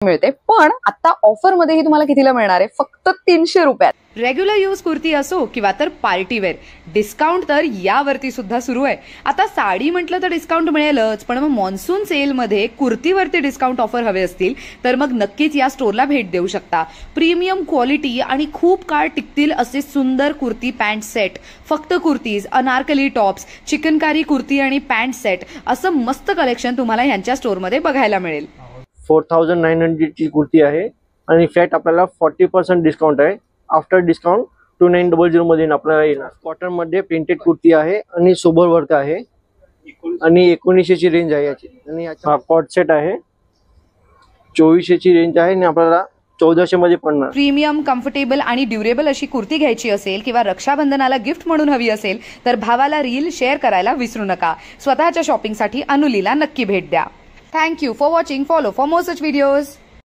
मिळते, पण आता ऑफर मध्येही तुम्हाला कितीला मिळणार आहे? फक्त 300 रुपयात. रेग्युलर यूज कुर्ती असो किंवा तर पार्टीवेअर, डिस्काउंट तर यावरती सुद्धा सुरू आहे. आता साडी म्हटलं तर डिस्काउंट मिळेलच, पण मग मॉन्सून सेलमध्ये कुर्तीवरती डिस्काउंट ऑफर हवे असतील तर मग नक्कीच या स्टोरला भेट देऊ शकता. प्रीमियम क्वालिटी आणि खूप काळ टिकतील असे सुंदर कुर्ती पॅन्ट सेट, फक्त कुर्तीज, अनारकली टॉप्स, चिकनकारी कुर्ती आणि पॅन्ट सेट असं मस्त कलेक्शन तुम्हाला यांच्या स्टोरमध्ये बघायला मिळेल. 4900 ची कुर्ती आहे आणि फ्लॅट आपल्याला 40% डिस्काउंट आहे. आफ्टर डिस्काउंट 2900 मध्ये आपल्याला येणार. कॉटन मध्ये प्रिंटेड कुर्ती आहे आणि सोबर वर्क आहे आणि 1900 ची रेंज आहे याची. आणि हा कॉट सेट आहे, 2400 ची रेंज आहे आणि आपल्याला 1400 मध्ये पडणार. प्रीमियम, कम्फर्टेबल आणि ड्युरेबल अशी कुर्ती घ्यायची असेल किंवा रक्षाबंधनाला गिफ्ट म्हणून हवी असेल तर भावाला रील शेअर करायला विसरू नका. स्वतःच्या शॉपिंगसाठी अनुलीला नक्की भेट द्या. Thank you for watching. Follow for more such videos.